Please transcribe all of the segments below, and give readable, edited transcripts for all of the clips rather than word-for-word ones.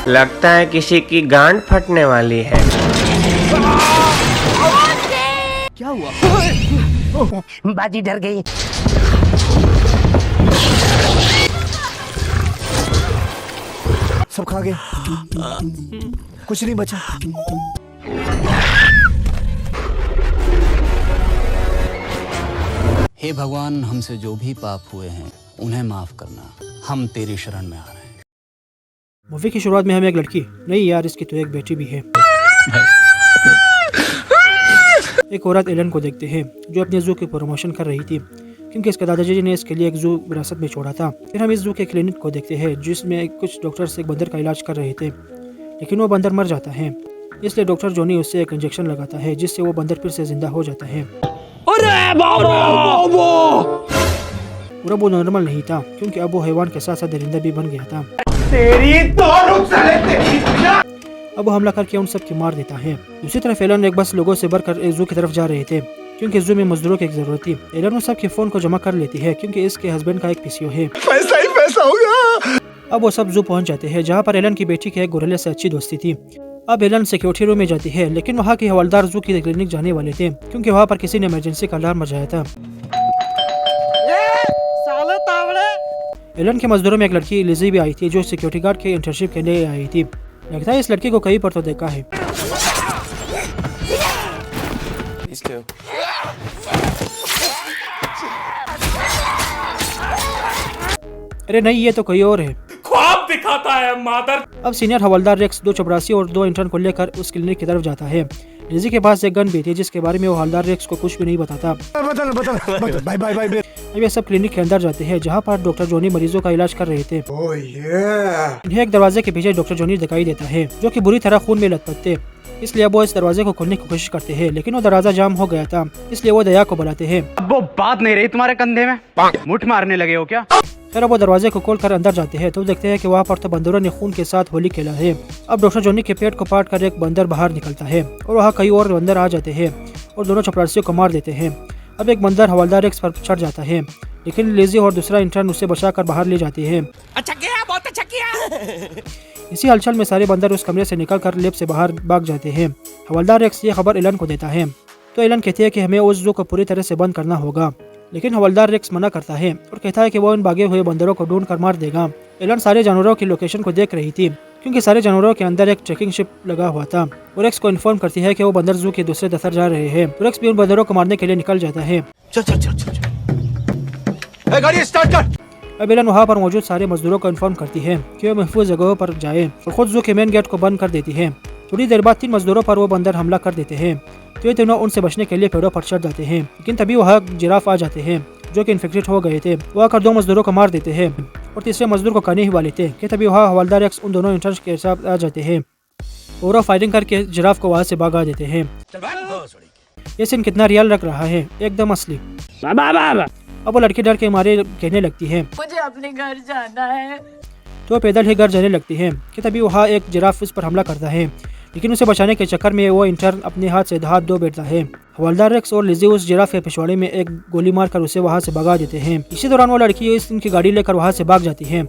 लगता है किसी की गांड फटने वाली है। क्या हुआ? बाजी डर गई। सब खा गए, कुछ नहीं बचा। हे भगवान, हमसे जो भी पाप हुए हैं उन्हें माफ करना, हम तेरी शरण में आ रहे हैं। मूवी की शुरुआत में हमें एक लड़की, नहीं यार इसकी तो एक बेटी भी है, एक औरत एलन को देखते हैं जो अपने जू की प्रमोशन कर रही थी क्योंकि इसके दादाजी ने इसके लिए एक जू विरासत में छोड़ा था। फिर हम इस जू के क्लिनिक को देखते हैं जिसमें कुछ डॉक्टर्स एक बंदर का इलाज कर रहे थे, लेकिन वो बंदर मर जाता है। इसलिए डॉक्टर जॉनी उससे एक इंजेक्शन लगाता है जिससे वो बंदर फिर से जिंदा हो जाता है। और अब वो नॉर्मल नहीं था क्योंकि अब वो हैवान के साथ साथ दरिंदा भी बन गया था। अब वो हमला करके उन सब की मार देता है। दूसरी तरफ एलन एक बस लोगों से भरकर जू की तरफ जा रहे थे क्योंकि जू में मजदूरों की जरूरत थी। एलन उन सब के फोन को जमा कर लेती है क्योंकि इसके हस्बैंड का एक पीसीओ है। पैसा ही पैसा होगा। अब वो सब जू पहुंच जाते हैं जहाँ पर एलन की बेटी के एक गोरिल्ला से अच्छी दोस्ती थी। अब एलन सिक्योरिटी रूम में जाती है लेकिन वहाँ के हवलदार जू की क्लिनिक जाने वाले थे क्योंकि वहाँ पर किसी ने इमरजेंसी का अलार्म बजाया था। एलन के मजदूरों में एक लड़की लिजी भी आई थी जो सिक्योरिटी गार्ड के इंटर्नशिप के लिए आई थी। लगता है इस लड़की को कहीं पर तो देखा है। अरे नहीं, ये तो कोई और है, ख्वाब दिखाता है मादर। अब सीनियर हवलदार रेक्स 2 चपरासी और 2 इंटर्न को लेकर उस क्लिनिक की तरफ जाता है। लिजी के पास एक गन भी थी जिसके बारे में वो हवलदार रेक्स को कुछ भी नहीं बताता। बदल बाय बाय बाय। अब ये सब क्लिनिक के अंदर जाते हैं जहाँ पर डॉक्टर जॉनी मरीजों का इलाज कर रहे थे। इन्हें एक दरवाजे के पीछे डॉक्टर जॉनी दिखाई देता है जो कि बुरी तरह खून में लथपथ थे, इसलिए अब वो इस दरवाजे को खोलने की कोशिश करते हैं लेकिन वो दरवाजा जाम हो गया था, इसलिए वो दया को बुलाते हैं। अब वो बात नहीं रही तुम्हारे कंधे में, मुठ मारने लगे हो क्या? फिर वो दरवाजे को खोलकर अंदर जाते हैं तो देखते हैं कि वहाँ पर तो बंदरों ने खून के साथ होली खेला है। अब डॉक्टर जॉनी के पेट को पाट कर एक बंदर बाहर निकलता है और वहाँ कई और बंदर आ जाते हैं और दोनों चपरासियों को मार देते हैं। अब एक बंदर हवलदार रेक्स पर चढ़ जाता है लेकिन लिजी और दूसरा इंटर्न उसे बचाकर बाहर ले जाते हैं। अच्छा किया, बहुत अच्छा किया। इसी हलचल में सारे बंदर उस कमरे से निकलकर लैब से बाहर भाग जाते हैं। हवलदार रेक्स ये खबर एलन को देता है तो एलन कहते हैं कि हमें उस जू को पूरी तरह से बंद करना होगा, लेकिन हवलदार रेक्स मना करता है और कहता है कि वो इन भागे हुए बंदरों को ढूंढ कर मार देगा। एलन सारे जानवरों की लोकेशन को देख रही थी क्योंकि सारे जानवरों के अंदर एक ट्रैकिंग शिप लगा हुआ था और रेक्स को इन्फॉर्म करती है कि वो बंदर जू के दूसरे दफ्तर जा रहे हैं। रेक्स भी उन बंदरों को मारने के लिए निकल जाता है। चल चल चल चल, गाड़ी स्टार्ट कर। अब एलन वहाँ पर मौजूद सारे मजदूरों को इन्फॉर्म करती है कि वो महफूज जगहों पर जाए और खुद जू के मेन गेट को बंद कर देती है। थोड़ी देर बाद 3 मजदूरों पर वो बंदर हमला कर देते हैं तो ये तीनों उनसे बचने के लिए पेड़ों पर चढ़ जाते हैं, लेकिन तभी वहाँ जिराफ आ जाते हैं जो कि इन्फेक्टेड हो गए थे। वो आकर 2 मजदूरों को मार देते हैं और तीसरे मजदूर को खाने ही वाले थे कि तभी वहाँ हवलदार रेक्स उन दोनों इंटर्न्स के साथ आ जाते हैं और वो फायरिंग करके जिराफ को वहाँ से भगा देते हैं। ये सीन कितना रियल लग रहा है, एकदम असली। अब वो लड़की डर के मारे कहने लगती है मुझे अपने घर जाना है, तो पैदल ही घर जाने लगती है कि तभी वहाँ एक जिराफ उस पर हमला करता है, लेकिन उसे बचाने के चक्कर में वो इंटर्न अपने हाथ से हाथ धो बैठता है। हवलदार रेक्स और लिजी उस जिराफ के पिछवाड़े में एक गोली मारकर उसे वहाँ से भगा देते हैं। इसी दौरान वो लड़की इनकी गाड़ी लेकर वहाँ से भाग जाती है।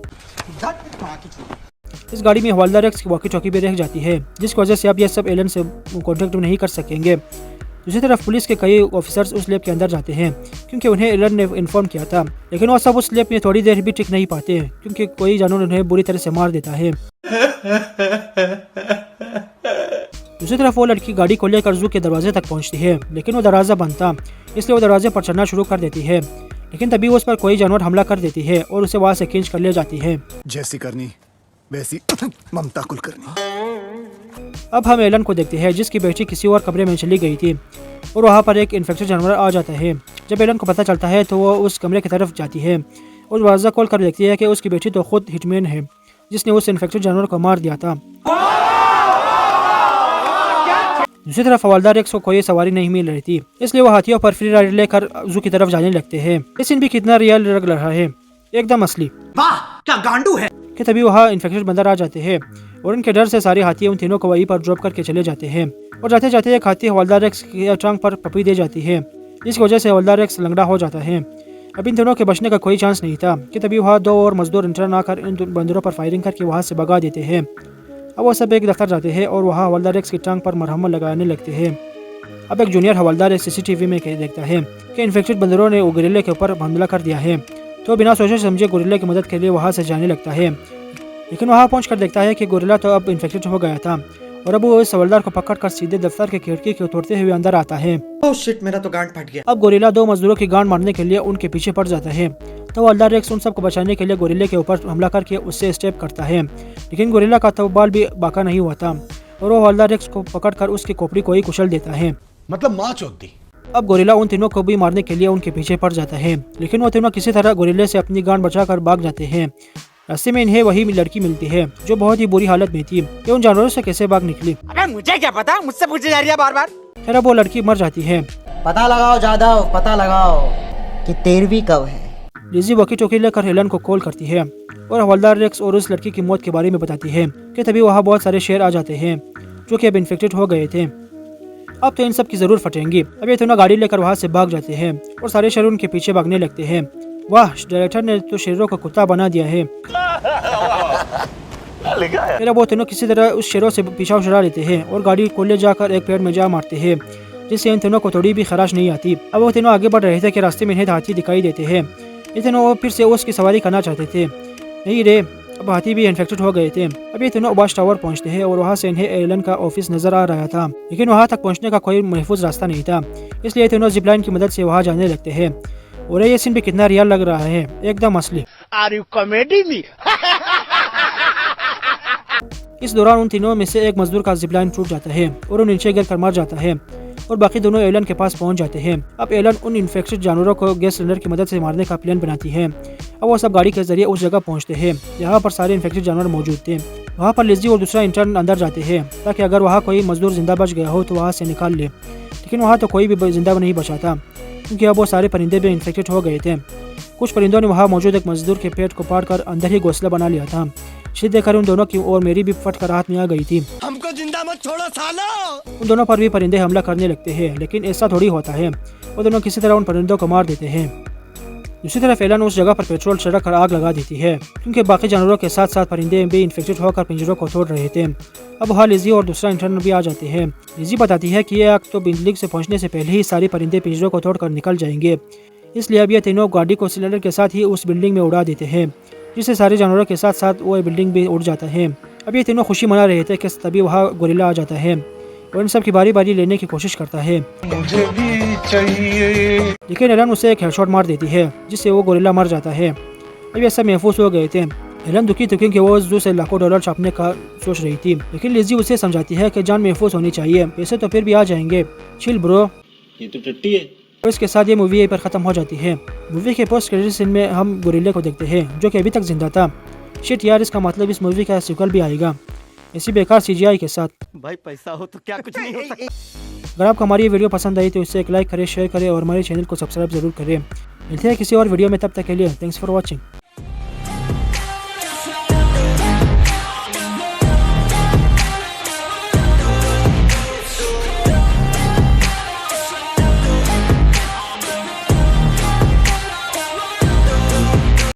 इस गाड़ी में हवलदार रेक्स की वॉकी टॉकी भी रह जाती है जिसकी वजह से अब ये सब एलन से कॉन्टेक्ट नहीं कर सकेंगे। दूसरी तरफ पुलिस के कई ऑफिसर्स उस लैब के अंदर जाते हैं क्योंकि उन्हें एलन ने इन्फॉर्म किया था, लेकिन वो सब उस लैब में थोड़ी देर भी टिक नहीं पाते क्योंकि कोई जानवर उन्हें बुरी तरह से मार देता है। दूसरी तरफ वो लड़की गाड़ी को लेकर जू के दरवाजे तक पहुंचती है लेकिन वो दरवाजा बंद था, इसलिए वो दरवाजे पर चढ़ना शुरू कर देती है, लेकिन तभी वो उस पर कोई जानवर हमला कर देती है और उसे वहाँ से खींच कर ले जाती है। जैसी करनी वैसी ममता कुलकर्णी। अब हम एलन को देखते हैं जिसकी बेटी किसी और कमरे में चली गई थी और वहाँ पर एक इन्फेक्टेड जानवर आ जाता है। जब एलन को पता चलता है तो वो उस कमरे की तरफ जाती है और दरवाजा खोल कर देखती है कि उसकी बेटी तो खुद हिटमैन है जिसने उस इन्फेक्टेड जानवर को मार दिया था। दूसरी तरफ हवलदार रेक्स को कोई सवारी नहीं मिल रही थी, इसलिए वो हाथियों पर फ्री राइड लेकर जू की तरफ जाने लगते हैं। ये सीन भी कितना रियल लग रहा है, एकदम असली। वाह क्या गांडू है। कि तभी वहाँ इन्फेक्टेड बंदर आ जाते हैं और उनके डर से सारे हाथी उन तीनों को वहीं पर ड्रॉप करके चले जाते हैं और जाते जाते एक हाथी हवलदार रेक्स की टांग पर पपी दे जाती है, जिसकी वजह से हवलदार रेक्स लंगड़ा हो जाता है। अब इन दोनों के बचने का कोई चांस नहीं था कि तभी वहाँ 2 और मजदूर इंटर्न आकर इन बंदरों पर फायरिंग करके वहाँ से भगा देते हैं। अब वो सब एक दफ्तर जाते हैं और वहाँ हवलदार एक्स की टांग पर मरहम लगाने लगते हैं। अब एक जूनियर हवलदार एक CCTV में देखता है कि इन्फेक्टेड बंदरों ने गोरिल्ला के ऊपर हमला कर दिया है, तो बिना सोचे समझे गोरिल्ला की मदद के लिए वहाँ से जाने लगता है। लेकिन वहाँ पहुँच कर देखता है कि गोरिल्ला तो अब इन्फेक्टेड हो गया था और अब वो इस हवलदार को पकड़कर सीधे दफ्तर के खिड़की को तोड़ते हुए अंदर आता है। ओह शिट, मेरा तो गांड फट गया। अब गोरिल्ला 2 मजदूरों की गांड मारने के लिए उनके पीछे पड़ जाता है, तो हवलदार एक्स उन सबको बचाने के लिए गोरिल्ला के ऊपर हमला करके उससे स्टेप करता है। लेकिन गोरिल्ला का तो बाल भी बाका नहीं हुआ था और वो हवलदार एक्स को पकड़कर उसकी खोपड़ी को ही कुचल देता है। मतलब माँ चोद दी। अब गोरिल्ला उन तीनों को भी मारने के लिए उनके पीछे पड़ जाता है, लेकिन वो तीनों किसी तरह गोरिल्ले से अपनी गांड बचाकर भाग जाते हैं। रास्ते में इन्हें वही लड़की मिलती है जो बहुत ही बुरी हालत में थी कि उन जानवरों से कैसे भाग निकली। अबे मुझे क्या पता, मुझसे पूछे जा रही है बार बार। फिर अब वो लड़की मर जाती है। पता लगाओ जादव, पता लगाओ कि 13वीं कब है। लिज़ी वॉकी टॉकी लेकर हेलन को कॉल करती है और हवलदार रेक्स और उस लड़की की मौत के बारे में बताती है कि तभी वहाँ बहुत सारे शेर आ जाते हैं जो कि अब इन्फेक्टेड हो गए थे। अब तो इन सब की जरूर फटेंगी। अब ये दोनों गाड़ी लेकर वहाँ से भाग जाते हैं और सारे शेर उनके पीछे भागने लगते हैं। वाह, डायरेक्टर ने तो शेरों को कुत्ता बना दिया है। फिर वो तीनों किसी तरह उस शेरों से पीछा छुड़ा लेते हैं और गाड़ी को ले जाकर एक पेड़ में जा मारते हैं, जिससे इन तीनों को थोड़ी भी खराश नहीं आती। अब वो तीनों आगे बढ़ रहे थे कि रास्ते में इन्हें हाथी दिखाई देते हैं। ये तीनों वो फिर से उसकी सवारी करना चाहते थे, नहीं रे, अब हाथी भी इन्फेक्टेड हो गए थे। अब ये तीनों वाच टावर पहुंचते हैं और वहाँ से इन्हें एलन का ऑफिस नजर आ रहा था, लेकिन वहाँ तक पहुँचने का कोई महफूज रास्ता नहीं था, इसलिए तीनों जिपलाइन की मदद से वहाँ जाने लगते हैं। और ये सीन भी कितना रियल लग रहा है, एकदम असली। Are you comedy me? इस दौरान उन तीनों में से एक मजदूर का जिपलाइन टूट जाता है और वो नीचे गिर कर मर जाता है और बाकी दोनों एलन के पास पहुंच जाते हैं। अब एलन उन इन्फेक्टेड जानवरों को गैस सिलेंडर की मदद से मारने का प्लान बनाती है। अब वो सब गाड़ी के जरिए उस जगह पहुंचते हैं जहाँ पर सारे इन्फेक्टेड जानवर मौजूद थे। वहाँ पर लिज़ी और दूसरा इंटर्न अंदर जाते हैं ताकि अगर वहाँ कोई मजदूर जिंदा बच गया हो तो वहाँ से निकाल ले, लेकिन वहाँ तो कोई भी जिंदा नहीं बचा था क्योंकि अब वो सारे परिंदे भी इन्फेक्टेड हो गए थे। कुछ परिंदों ने वहाँ मौजूद एक मजदूर के पेट को पाड़ कर अंदर ही घोंसला बना लिया था। इसे देखकर उन दोनों की और मेरी भी फट कर हाथ में आ गई थी। हमको जिंदा मत छोड़ो सालो। उन दोनों पर भी परिंदे हमला करने लगते हैं, लेकिन ऐसा थोड़ी होता है, वो दोनों किसी तरह उन परिंदों को मार देते हैं। दूसरी तरफ एलन उस जगह पर पेट्रोल छिड़क कर आग लगा देती है क्योंकि बाकी जानवरों के साथ साथ परिंदे भी इन्फेक्टेड होकर पिंजरों को तोड़ रहे थे। अब वहाँ लिज़ी और दूसरा इंटर्न भी आ जाते हैं। लिज़ी बताती है कि ये आग तो बिल्डिंग से पहुंचने से पहले ही सारे परिंदे पिंजरों को तोड़कर निकल जाएंगे, इसलिए अब ये तीनों गाड़ी को सिलेंडर के साथ ही उस बिल्डिंग में उड़ा देते हैं, जिससे सारे जानवरों के साथ साथ वो बिल्डिंग भी उड़ जाता है। अब ये तीनों खुशी मना रहे थे कि तभी वहाँ गोरिल्ला आ जाता है और इन सब की बारी बारी लेने की कोशिश करता है। मुझे भी चाहिए। लेकिन एलन उसे एक हेडशॉट मार देती है, जिससे वो गोरिल्ला मर जाता है। अब ये सब महफूज हो गए थे। एलन दुखी थी क्योंकि वो जू से लाखों डॉलर छापने का सोच रही थी, लेकिन लिज़ी उसे समझाती है कि जान महफूज होनी चाहिए, पैसे तो फिर भी आ जाएंगे, चिल ब्रो। ये तो टट्टी है। और इसके साथ ये मूवी यहीं पर ख़त्म हो जाती है। मूवी के पोस्ट क्रेडिट सीन में हम गोरिल्ले को देखते हैं जो कि अभी तक जिंदा था। शिट यार, इसका मतलब इस मूवी का सीक्वल भी आएगा ऐसी बेकार CGI के साथ। भाई पैसा हो तो क्या कुछ नहीं हो सकता। अगर आपको हमारी ये वीडियो पसंद आई तो इसे एक लाइक करें, शेयर करें और हमारे चैनल को सब्सक्राइब जरूर करें। मिलते हैं किसी और वीडियो में, तब तक के लिए थैंक्स फॉर वॉचिंग।